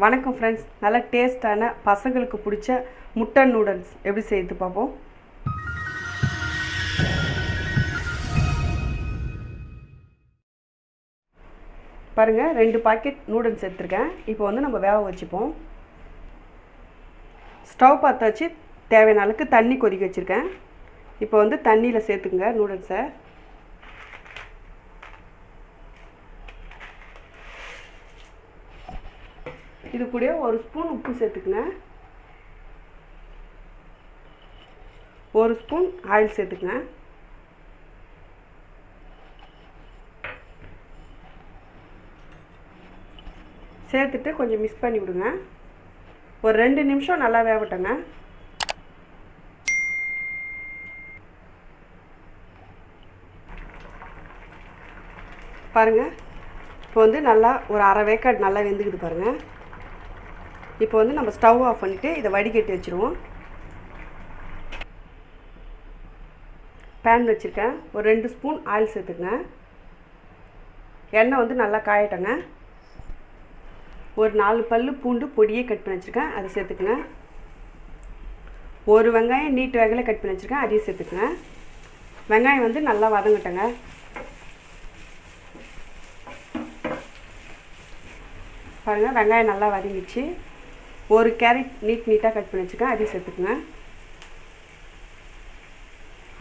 வணக்கம் ஃப்ரெண்ட்ஸ், நல்ல டேஸ்டான பசங்களுக்கு பிடிச்ச முட்டை நூடுல்ஸ் எப்படி செய்து பார்ப்போம். பாருங்கள், 2 பாக்கெட் நூடுல்ஸ் எடுத்துருக்கேன். இப்போ வந்து நம்ம வேக வச்சுப்போம். ஸ்டவ் பற்ற வச்சு தேவையான அளவுக்கு தண்ணி கொதிக்க வச்சுருக்கேன். இப்போ வந்து தண்ணியில் சேர்த்துக்குங்க நூடுல்ஸை. இது கூட 1 ஸ்பூன் உப்பு சேர்த்துக்குங்க. 1 ஸ்பூன் ஆயில் சேர்த்துக்குங்க. சேர்த்துட்டு கொஞ்சம் மிக்ஸ் பண்ணி விடுங்க. ஒரு 2 நிமிஷம் நல்லா வேகட்டுங்க. பாருங்கள், இப்போ வந்து நல்லா ஒரு அரை வேக்காடு நல்லா வெந்துக்குது பாருங்கள். இப்போ வந்து நம்ம ஸ்டவ் ஆஃப் பண்ணிவிட்டு இதை வடிகட்டி வச்சுருவோம். பேன் வச்சுருக்கேன். ஒரு 2 ஸ்பூன் ஆயில் சேர்த்துக்குங்க. எண்ணெய் வந்து நல்லா காயட்டங்க. ஒரு 4 பல்லு பூண்டு பொடியே கட் பண்ணி வச்சுருக்கேன், அதை சேர்த்துக்குங்க. ஒரு வெங்காயம் நீட்டு வகையில் கட் பண்ணி வச்சுருக்கேன், அதையும் சேர்த்துக்குங்க. வெங்காயம் வந்து நல்லா வதங்கட்டங்க. பாருங்கள், வெங்காயம் நல்லா வதங்கிச்சு. ஒரு கேரட் நீட்டாக கட் பண்ணி வச்சுருக்கேன், அதையும் சேர்த்துக்குங்க.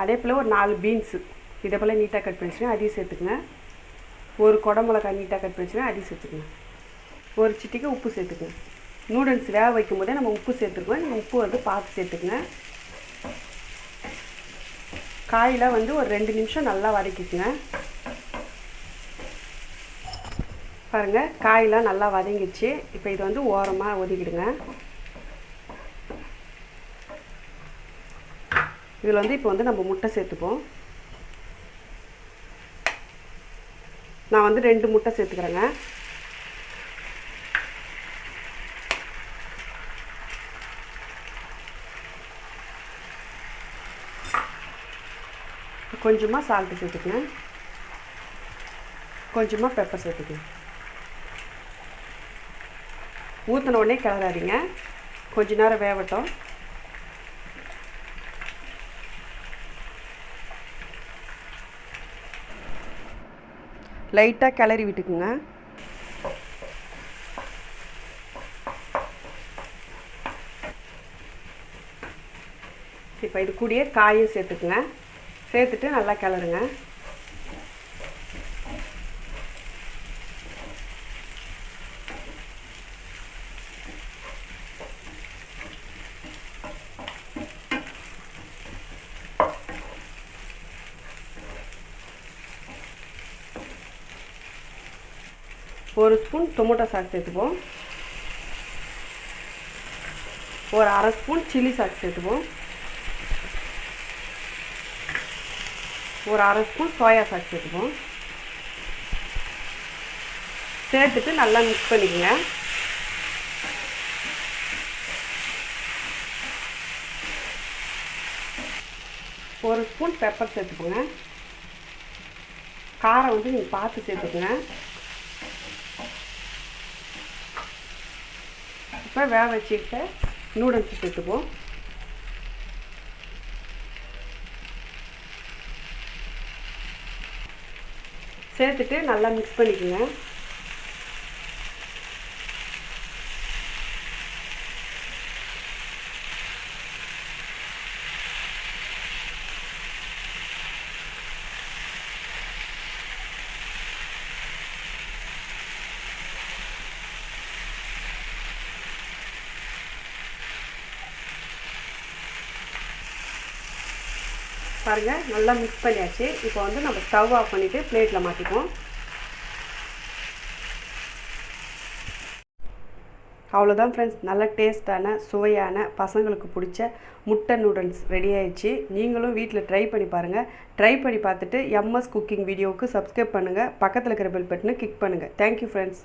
அதே போல் ஒரு 4 பீன்ஸு இதே போல் நீட்டாக கட் பண்ணி வச்சுருக்கேன், அதையும் சேர்த்துக்குங்க. ஒரு குடமிளகாய் நீட்டாக கட் பண்ணி வச்சுருக்கேன், அதையும் சேர்த்துக்குங்க. ஒரு சிட்டிக்கு உப்பு சேர்த்துக்குங்க. நூடுல்ஸ் வேக வைக்கும் போதே நம்ம உப்பு சேர்த்துக்குவோம். நீங்கள் உப்பு வந்து பார்த்து சேர்த்துக்குங்க. காயில் வந்து ஒரு 2 நிமிஷம் நல்லா வதக்கிக்குங்க. பாருங்கள், காயெலாம் நல்லா வதங்கிடுச்சு. இப்போ இது வந்து ஓரமாக ஒதுக்கிடுங்க. இதில் வந்து இப்போ வந்து நம்ம முட்டை சேர்த்துப்போம். நான் வந்து 2 முட்டை சேர்த்துக்கிறேங்க. கொஞ்சமாக சால்ட்டு சேர்த்துக்கங்க. கொஞ்சமாக பெப்பர் சேர்த்துக்கங்க. ஊற்றின உடனே கிளறாதீங்க, கொஞ்ச நேரம் வேகட்டும். லைட்டாக கிளறி விட்டுக்குங்க. இப்போ இது கூடயே காயும் சேர்த்துக்குங்க. சேர்த்துட்டு நல்லா கிளறுங்க. ஒரு ஸ்பூன் டொமேட்டோ சாஸ் சேர்த்துப்போம். ஒரு அரை ஸ்பூன் சில்லி சாஸ் சேர்த்துப்போம். ஒரு அரை ஸ்பூன் சோயா சாஸ் சேர்த்துப்போம். சேர்த்துட்டு நல்லா மிக்ஸ் பண்ணிக்கோங்க. ஒரு ஸ்பூன் பெப்பர் சேர்த்துக்கோங்க. காரம் வந்து நீங்கள் பார்த்து சேர்த்துக்கோங்க. இப்போ வேக வச்சுக்கிட்ட நூடுல்ஸ் சேர்த்துப்போம். சேர்த்துட்டு நல்லா மிக்ஸ் பண்ணிக்கோங்க. பாருங்கள், நல்லா மிக்ஸ் பண்ணியாச்சு. இப்போ வந்து நம்ம ஸ்டவ் ஆஃப் பண்ணிவிட்டு பிளேட்டில் மாற்றிப்போம். அவ்வளோதான் ஃப்ரெண்ட்ஸ், நல்ல டேஸ்டான சுவையான பசங்களுக்கு பிடிச்ச முட்டை நூடுல்ஸ் ரெடி ஆயிடுச்சு. நீங்களும் வீட்டில் ட்ரை பண்ணி பாருங்கள். ட்ரை பண்ணி பார்த்துட்டு MS குக்கிங் வீடியோவுக்கு சப்ஸ்கிரைப் பண்ணுங்கள். பக்கத்தில் இருக்கிற பெல் பட்டனை கிளிக் பண்ணுங்கள். Thank you friends.